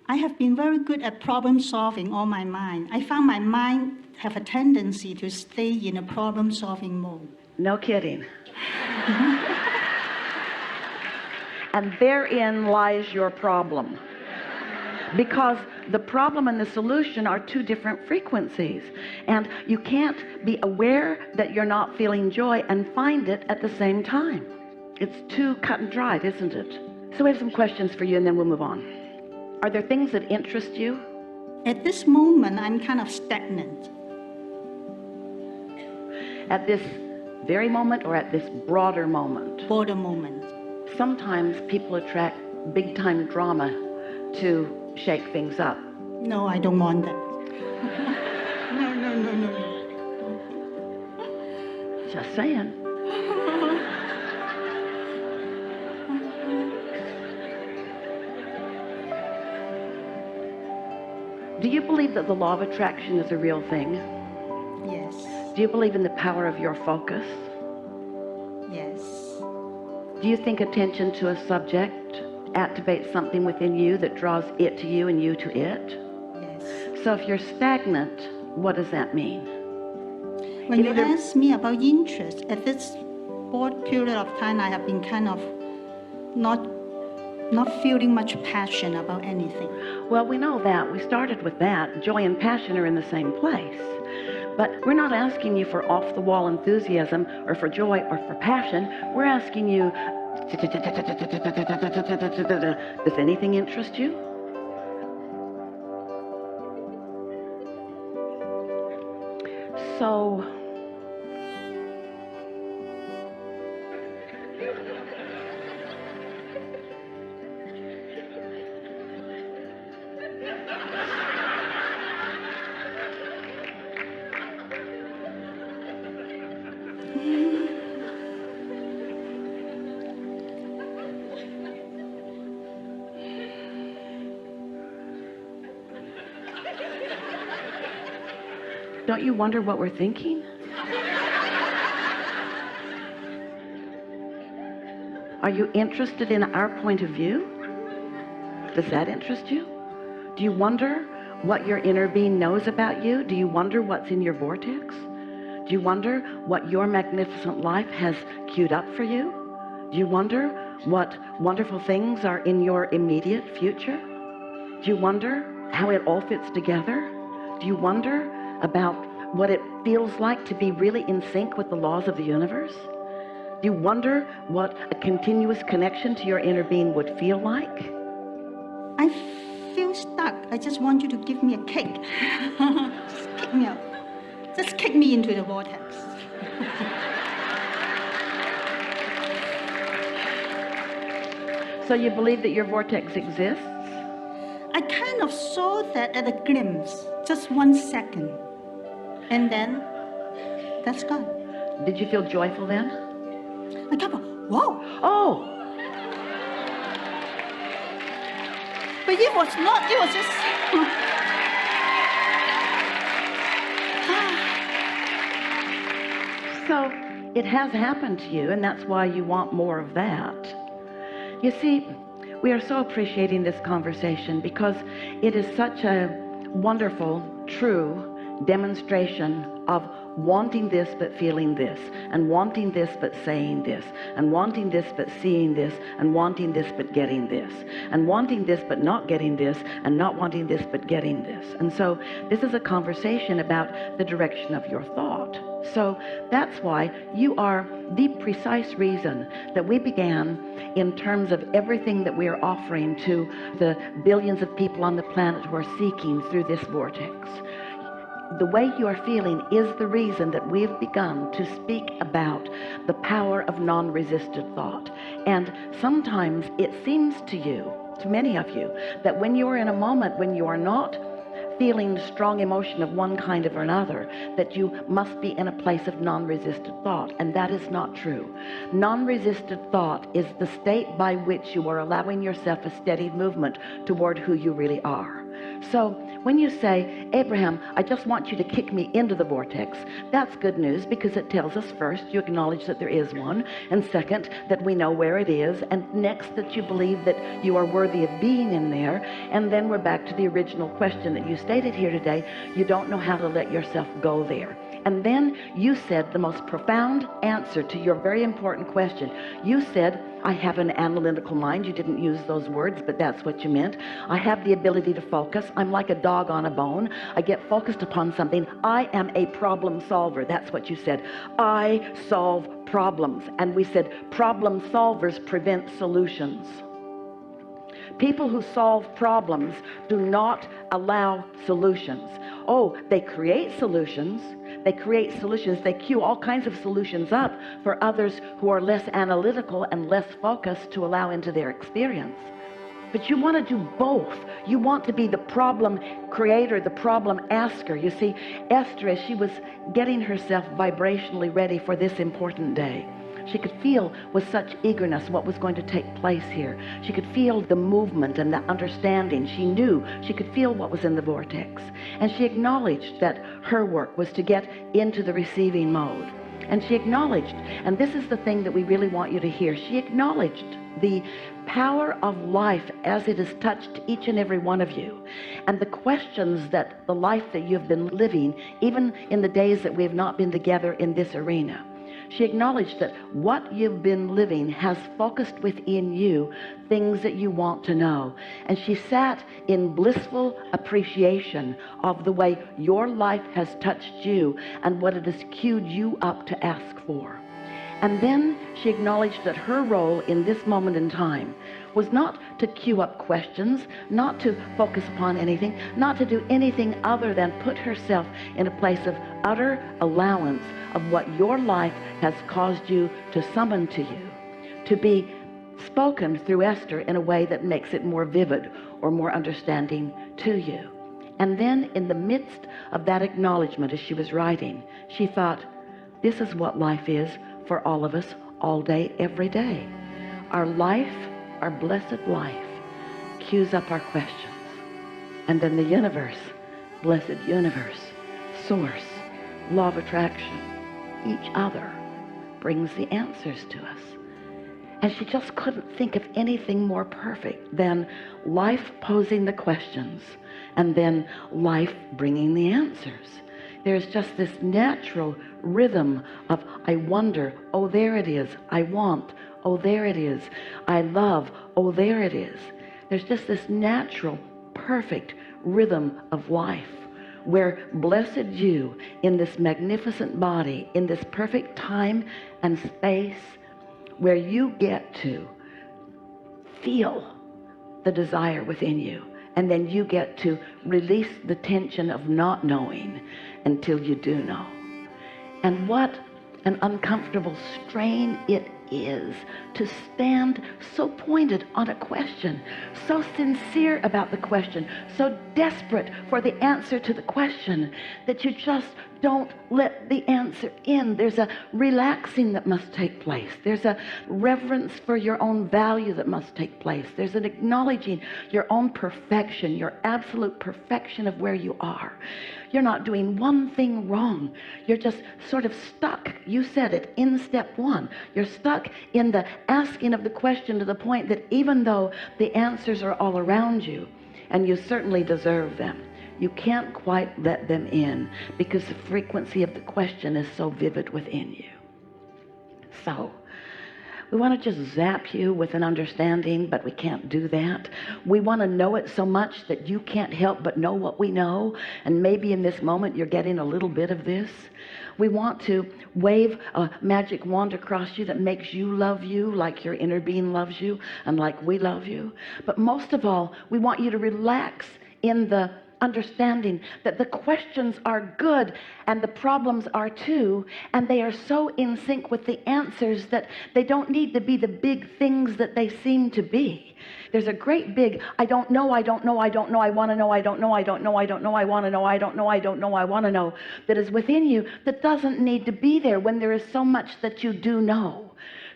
I have been very good at problem solving all my mind. I found my mind have a tendency to stay in a problem solving mode. No kidding. And therein lies your problem. Because the problem and the solution are two different frequencies. And you can't be aware that you're not feeling joy and find it at the same time. It's too cut and dried, isn't it? So we have some questions for you and then we'll move on. Are there things that interest you? At this moment, I'm kind of stagnant. At this very moment or at this broader moment? Broader moment. Sometimes people attract big time drama to shake things up. No, I don't want that. No. Just saying. Do you believe that the law of attraction is a real thing? Yes. Do you believe in the power of your focus? Yes. Do you think attention to a subject activates something within you that draws it to you and you to it? Yes. So if you're stagnant, what does that mean? When you ask me about interest, at this short period of time, I have been kind of not feeling much passion about anything. Well, we know that. We started with that. Joy and passion are in the same place. But we're not asking you for off-the-wall enthusiasm or for joy or for passion. We're asking you, does anything interest you? So, don't you wonder what we're thinking? Are you interested in our point of view? Does that interest you? Do you wonder what your inner being knows about you? Do you wonder what's in your vortex? Do you wonder what your magnificent life has queued up for you? Do you wonder what wonderful things are in your immediate future? Do you wonder how it all fits together? Do you wonder about what it feels like to be really in sync with the laws of the universe? Do you wonder what a continuous connection to your inner being would feel like? I feel stuck. I just want you to give me a kick. Just kick me out. Just kick me into the vortex. So you believe that your vortex exists? I kind of saw that at a glimpse, just 1 second. And then, that's gone. Did you feel joyful then? I kept whoa. Oh! But it was not, it was just... So it has happened to you, and that's why you want more of that. You see, we are so appreciating this conversation because it is such a wonderful, true demonstration of wanting this but feeling this, and wanting this but saying this, and wanting this but seeing this, and wanting this but getting this, and wanting this but not getting this, and not wanting this but getting this. And so this is a conversation about the direction of your thought. So that's why you are the precise reason that we began in terms of everything that we are offering to the billions of people on the planet who are seeking through this vortex. The way you are feeling is the reason that we have begun to speak about the power of non-resisted thought. And sometimes it seems to you, to many of you, that when you are in a moment when you are not feeling strong emotion of one kind or another, that you must be in a place of non-resisted thought, and that is not true. Non-resisted thought is the state by which you are allowing yourself a steady movement toward who you really are. So when you say, Abraham, I just want you to kick me into the vortex, that's good news, because it tells us first, you acknowledge that there is one, and second, that we know where it is, and next, that you believe that you are worthy of being in there. And then we're back to the original question that you stated here today. You don't know how to let yourself go there. And then you said the most profound answer to your very important question. You said, I have an analytical mind. You didn't use those words, but that's what you meant. I have the ability to focus. I'm like a dog on a bone. I get focused upon something. I am a problem solver. That's what you said. I solve problems. And we said, problem solvers prevent solutions. People who solve problems do not allow solutions. Oh, they create solutions. They create solutions. They queue all kinds of solutions up for others who are less analytical and less focused to allow into their experience. But you want to do both. You want to be the problem creator, the problem asker. You see, Esther, as she was getting herself vibrationally ready for this important day, she could feel with such eagerness what was going to take place here. She could feel the movement and the understanding. She knew she could feel what was in the vortex. And she acknowledged that her work was to get into the receiving mode. And she acknowledged, and this is the thing that we really want you to hear, she acknowledged the power of life as it has touched each and every one of you, and the questions that the life that you've been living, even in the days that we have not been together in this arena. She acknowledged that what you've been living has focused within you things that you want to know. And she sat in blissful appreciation of the way your life has touched you and what it has queued you up to ask for. And then she acknowledged that her role in this moment in time was not to queue up questions, not to focus upon anything, not to do anything other than put herself in a place of utter allowance of what your life has caused you to summon to you, to be spoken through Esther in a way that makes it more vivid or more understanding to you. And then in the midst of that acknowledgement, as she was writing, she thought, this is what life is for all of us, all day, every day. Our life, our blessed life, queues up our questions. And then the universe, blessed universe, source, law of attraction, each other brings the answers to us. And she just couldn't think of anything more perfect than life posing the questions and then life bringing the answers. There's just this natural rhythm of, I wonder, oh, there it is. I want, oh, there it is. I love, oh, there it is. There's just this natural, perfect rhythm of life where blessed you in this magnificent body, in this perfect time and space, where you get to feel the desire within you. And then you get to release the tension of not knowing until you do know. And what an uncomfortable strain it is to stand so pointed on a question, so sincere about the question, so desperate for the answer to the question that you just don't let the answer in. There's a relaxing that must take place. There's a reverence for your own value that must take place. There's an acknowledging your own perfection, your absolute perfection of where you are. You're not doing one thing wrong. You're just sort of stuck. You said it in step one. You're stuck in the asking of the question to the point that even though the answers are all around you, and you certainly deserve them, you can't quite let them in because the frequency of the question is so vivid within you. So we want to just zap you with an understanding, but we can't do that. We want to know it so much that you can't help but know what we know. And maybe in this moment you're getting a little bit of this. We want to wave a magic wand across you that makes you love you like your inner being loves you and like we love you. But most of all, we want you to relax in the understanding that the questions are good and the problems are too, and they are so in sync with the answers that they don't need to be the big things that they seem to be. There's a great big, I don't know, I don't know, I don't know, I want to know, I don't know, I don't know, I don't know, I want to know, I don't know, I don't know, I want to know, that is within you that doesn't need to be there when there is so much that you do know.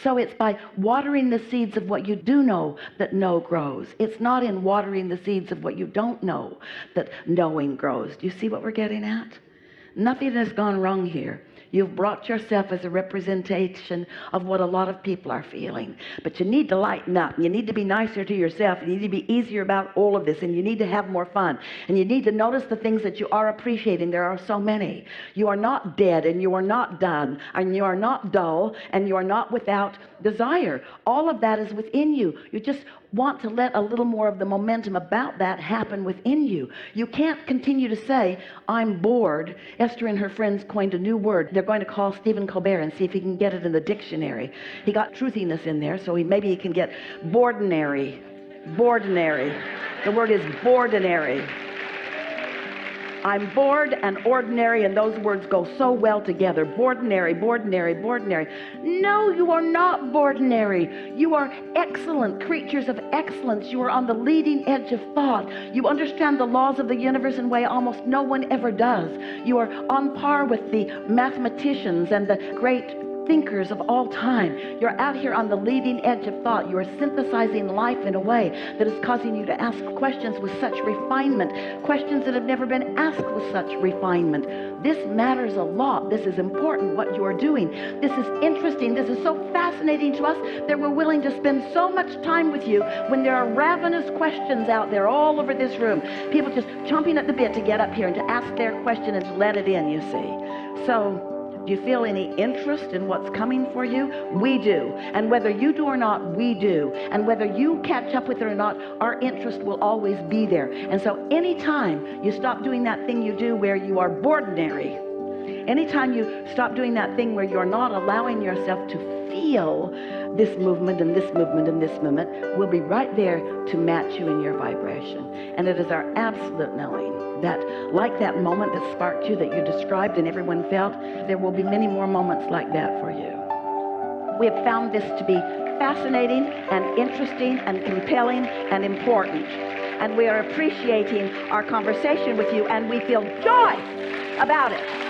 So it's by watering the seeds of what you do know that know grows. It's not in watering the seeds of what you don't know that knowing grows. Do you see what we're getting at? Nothing has gone wrong here. You've brought yourself as a representation of what a lot of people are feeling. But you need to lighten up. You need to be nicer to yourself. You need to be easier about all of this. And you need to have more fun. And you need to notice the things that you are appreciating. There are so many. You are not dead, and you are not done, and you are not dull, and you are not without desire. All of that is within you. You just want to let a little more of the momentum about that happen within you. You can't continue to say, I'm bored. Esther and her friends coined a new word. They're going to call Stephen Colbert and see if he can get it in the dictionary. He got truthiness in there, so maybe he can get boardinary. Boardinary. The word is boardinary. I'm bored and ordinary, and those words go so well together. Boardinary, boardinary, boardinary. No, you are not boardinary. You are excellent creatures of excellence. You are on the leading edge of thought. You understand the laws of the universe in a way almost no one ever does. You are on par with the mathematicians and the great thinkers of all time. You're out here on the leading edge of thought. You are synthesizing life in a way that is causing you to ask questions with such refinement, questions that have never been asked with such refinement. This matters a lot. This is important, what you are doing. This is interesting. This is so fascinating to us that we're willing to spend so much time with you when there are ravenous questions out there all over this room. People just chomping at the bit to get up here and to ask their question and to let it in, you see. So, do you feel any interest in what's coming for you? We do. And whether you do or not, we do. And whether you catch up with it or not, our interest will always be there. And so anytime you stop doing that thing you do where you are boardinary, anytime you stop doing that thing where you're not allowing yourself to feel this movement and this movement and this movement, we'll be right there to match you in your vibration. And it is our absolute knowing that, like that moment that sparked you, that you described and everyone felt, there will be many more moments like that for you. We have found this to be fascinating and interesting and compelling and important. And we are appreciating our conversation with you, and we feel joy about it.